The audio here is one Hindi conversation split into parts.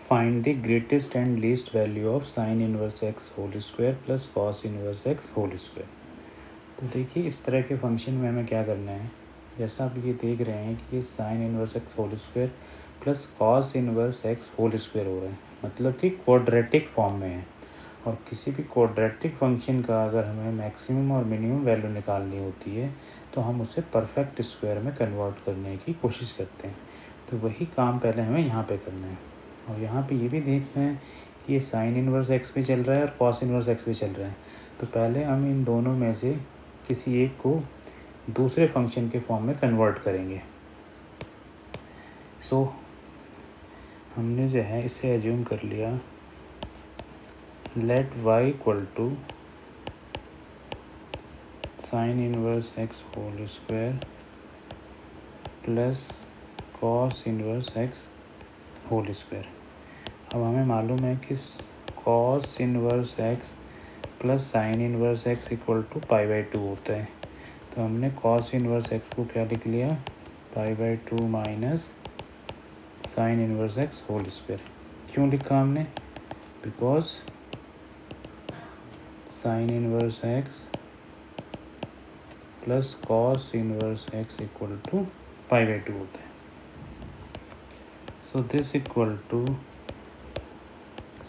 Find the greatest and least value of sine inverse x whole square plus cos inverse x whole square. तो देखिए इस तरह के फंक्शन में हमें क्या करना है, जैसा आप ये देख रहे हैं कि ये sine inverse x whole square plus cos inverse x whole square हो रहा है, मतलब कि क्वाड्रेटिक फॉर्म में है। और किसी भी क्वाड्रेटिक फंक्शन का अगर हमें मैक्सिमम और मिनिमम वैल्यू निकालनी होती है तो हम उसे परफेक्ट स्क्वायर में कन्वर्ट करने की कोशिश करते हैं। तो वही काम पहले हमें यहाँ पे करना है। और यहाँ पे ये भी देखना है कि ये साइन इनवर्स एक्स भी चल रहा है और कॉस इनवर्स एक्स भी चल रहा है। तो पहले हम इन दोनों में से किसी एक को दूसरे फंक्शन के फॉर्म में कन्वर्ट करेंगे। सो हमने जो है इसे एज्यूम कर लिया, let y equal to sine inverse x whole square plus cos inverse x whole square. अब हमें मालूम है कि cos inverse x plus sine inverse x equal to π/2 होता है। तो हमने कॉस इनवर्स एक्स को क्या लिख लिया, π/2 minus sine inverse x whole square. क्यों लिखा हमने, because sine inverse x plus cos inverse x equal to π/2 होता है। So this equal to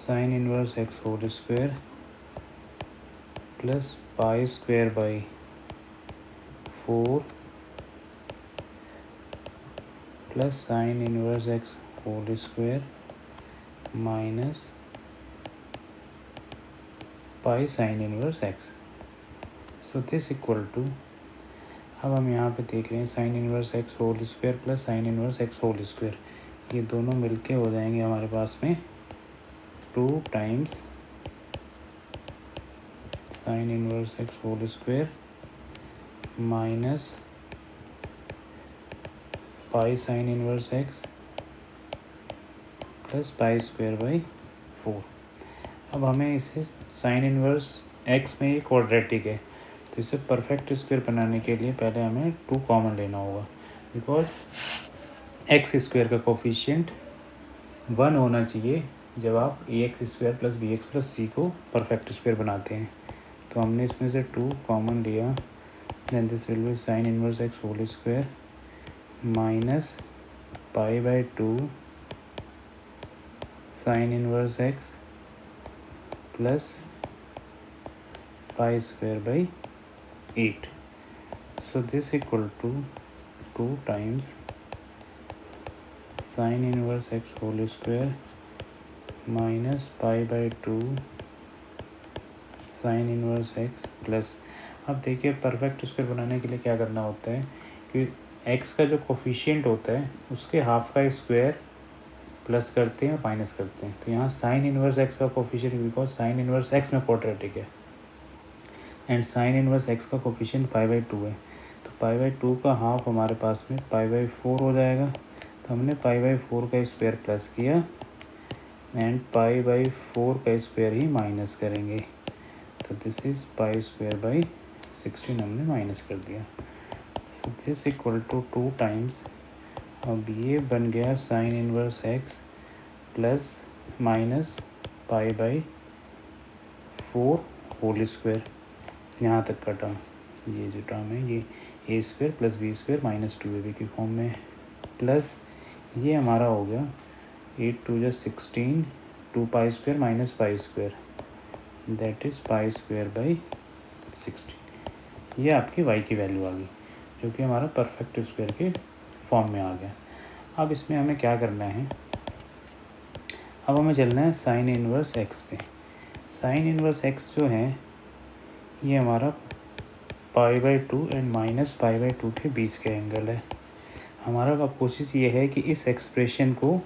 sine inverse x whole square plus π² 4 plus sine inverse x whole square minus pi sine inverse x. So this equal to, अब हम यहाँ पे देख रहे हैं sine inverse x whole square plus sine inverse x whole square, ये दोनों मिलके हो जाएंगे हमारे पास में 2 times sine inverse x whole square minus pi sine inverse x plus π²/4। अब हमें इसे साइन इनवर्स एक्स में ये क्वाड्रेटिक है, तो इसे परफेक्ट स्क्वायर बनाने के लिए पहले हमें 2 कॉमन लेना होगा, बिकॉज एक्स स्क्वायर का कोफिशिएंट 1 होना चाहिए जब आप ax² plus bx plus c को परफेक्ट स्क्वायर बनाते हैं। तो हमने इसमें से 2 कॉमन लिया, then this will be sine inverse x whole square minus π/2 sine inverse x plus π²/8। So this equal to 2 times sine inverse x whole square minus π/2 sine inverse x plus, अब देखिए परफेक्ट स्क्वायर बनाने के लिए क्या करना होता है कि एक्स का जो कोफिशिएंट होता है उसके हाफ का स्क्वायर प्लस करते हैं और माइनस करते हैं। तो यहाँ साइन इनवर्स एक्स का coefficient, because sine inverse x में क्वाड्रेटिक है एंड साइन इनवर्स एक्स का कोफिशिएंट π/2 है, तो π/2 का हाफ हमारे पास में π/4 हो जाएगा। तो हमने π/4 का स्क्वायर प्लस किया एंड π/4 का स्क्वायर ही माइनस करेंगे, तो दिस इज π²/16 हमने माइनस कर दिया। So this equal to 2 times, अब ये बन गया sine inverse x plus minus π/4 whole square, यहाँ तक का टर्म, ये जो टर्म है ये a² plus b² minus 2ab की फॉर्म में, प्लस ये हमारा हो गया 8 2 जा 16 2π² माइनस π², दैट इज़ π²/16। ये आपकी y की वैल्यू आ गई जो कि हमारा परफेक्ट स्क्वायर के फॉर्म में आ गया। अब इसमें हमें क्या करना है, अब हमें चलना है साइन इनवर्स एक्स पे। साइन इनवर्स एक्स जो है ये हमारा π/2 एंड माइनस π/2 के बीच का एंगल है। हमारा अब कोशिश ये है कि इस एक्सप्रेशन को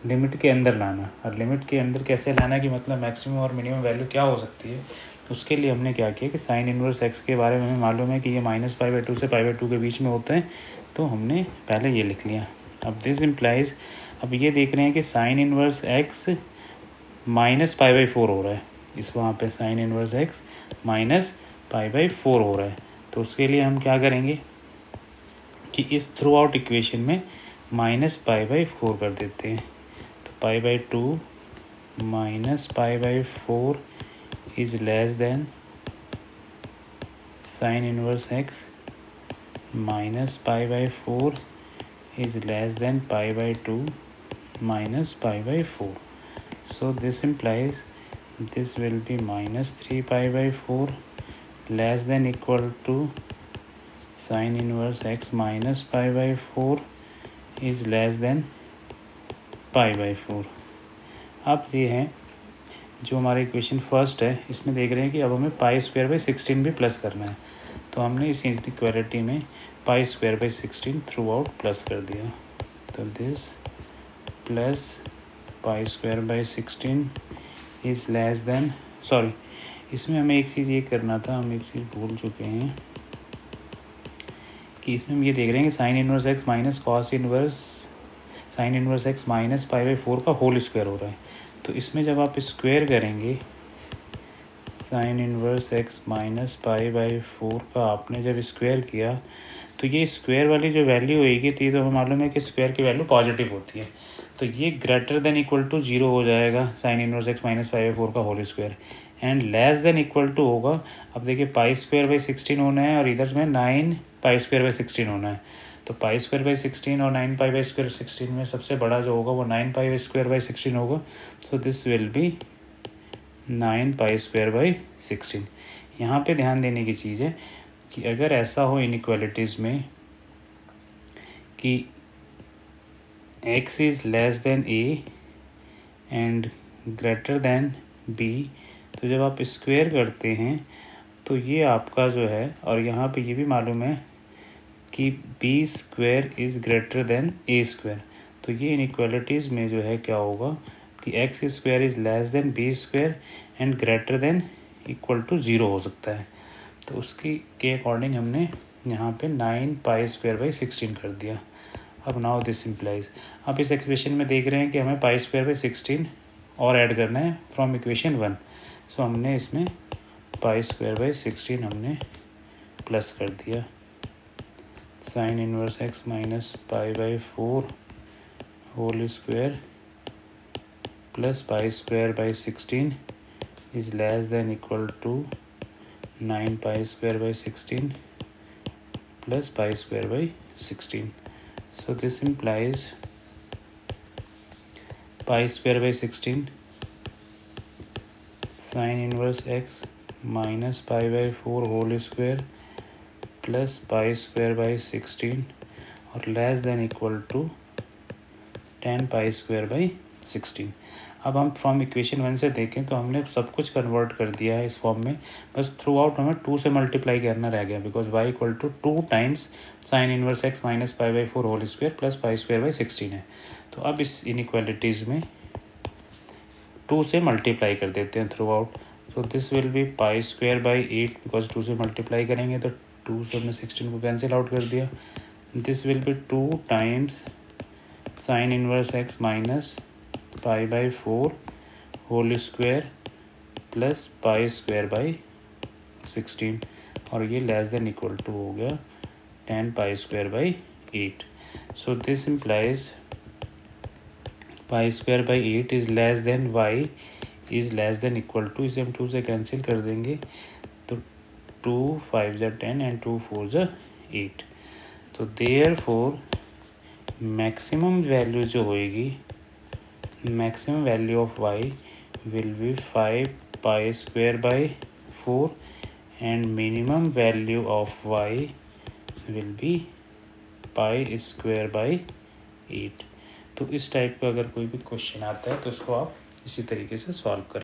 लिमिट के अंदर लाना, और लिमिट के अंदर कैसे लाना कि मतलब मैक्सिमम और मिनिमम वैल्यू क्या हो सकती है। तो उसके लिए हमने क्या किया कि साइन इनवर्स एक्स के बारे में हमें मालूम है कि ये माइनस π/2 से π/2 के बीच में होता है, तो हमने पहले ये लिख लिया। अब दिस इम्प्लाइज, अब ये देख रहे हैं कि साइन इनवर्स एक्स माइनस π/4 हो रहा है, इस वहाँ पे साइन इनवर्स एक्स माइनस π/4 हो रहा है। तो उसके लिए हम क्या करेंगे कि इस थ्रू आउट इक्वेशन में माइनस π/4 कर देते हैं। तो pi by 2 minus pi by 4 is less than sign inverse x minus pi by 4 is less than pi by 2 minus pi by 4. So this implies this will be minus 3 pi by 4 less than equal to sin inverse x minus pi by 4 is less than pi by 4. अब ये है जो हमारा इक्वेशन फर्स्ट है, इसमें देख रहे हैं कि अब हमें पाई स्क्वायर बाई 16 भी प्लस करना है, तो हमने इस इक्वालिटी में पाई square by 16 through out plus कर दिया। तो this plus pi square by 16 is less then, sorry इसमें हमें एक चीज़ ये करना था, हम एक चीज़ भूल चुके हैं कि इसमें हम ये देख रहे हैं कि sign inverse x minus cos inverse sine inverse x minus pi by 4 का होल स्क्वायर हो रहा है। तो इसमें जब आप स्क्वायर करेंगे sign inverse x minus pi by 4 का आपने जब स्क्वायर किया तो ये स्क्वायर वाली जो वैल्यू होएगी, तो ये तो हमें मालूम है कि स्क्वायर की वैल्यू पॉजिटिव होती है, तो ये ग्रेटर देन इक्वल टू 0 हो जाएगा sine inverse x minus pi by 4 का whole square, and less than equal to होगा, अब देखिए पाई स्क्वायर बाई 16 होना है और इधर में 9 पाई स्क्वायर बाई 16 होना है। तो पाई स्क्वायर बाई 16 और 9 पाई बाई स्क्वायर 16 में सबसे बड़ा जो होगा वो 9 पाई स्क्वायर बाई 16 होगा। So this will B 9 pi square by 16। यहाँ पे ध्यान देने की चीज़ है कि अगर ऐसा हो इनइक्वालिटीज़ में कि x is less then a and greater then b, तो जब आप स्क्वायर करते हैं तो ये आपका जो है, और यहाँ पे ये भी मालूम है कि b square is greater than a square, तो ये इनइक्वालिटीज़ में जो है क्या होगा कि x square is less than b square and greater than equal to 0 हो सकता है। तो उसकी के अकॉर्डिंग हमने यहाँ पे 9 पाई स्क्वायर बाई 16 कर दिया। अब नाउ दिस इम्प्लाइज, अब इस एक्सप्रेशन में देख रहे हैं कि हमें पाई स्क्वायर बाई 16 और ऐड करना है फ्रॉम इक्वेशन 1। सो हमने इसमें पाई स्क्वायर बाई 16 हमने प्लस कर दिया, sine inverse x minus pi by 4 whole square plus pi square by 16 is less than equal to 9 pi square by 16 plus pi square by 16. So this implies pi square by 16 sin inverse x minus pi by 4 whole square plus pi square by 16 और less than equal to 10 pi square by 16। अब हम फ्रॉम इक्वेशन 1 से देखें तो हमने सब कुछ कन्वर्ट कर दिया है इस फॉर्म में, बस थ्रू आउट हमें 2 से मल्टीप्लाई करना रह गया, because y equal to 2 times sine inverse x minus pi by 4 whole square plus pi square by 16 है। तो अब इस इनइक्वालिटीज़ में 2 से मल्टीप्लाई कर देते हैं through out. So this will B pi square by 8, because 2 से मल्टीप्लाई करेंगे तो 2 से हमने 16 को कैंसिल आउट कर दिया। This will be 2 times sine inverse x minus pi by 4 whole square plus pi square by 16, और ये लेस देन इक्वल टू हो गया 10 pi square by 8। So this implies pi square by 8 is less than y is less than equal to, इसे हम 2 से कैंसिल कर देंगे तो 2 5 ज़ा 10 एंड 2 4 ज़ा 8। तो देयरफॉर मैक्सिमम वैल्यू जो होएगी, maximum value of y will be 5 pi square by 4 and minimum value of y will be pi square by 8। तो इस टाइप का अगर कोई भी क्वेश्चन आता है तो उसको आप इसी तरीके से सॉल्व करें।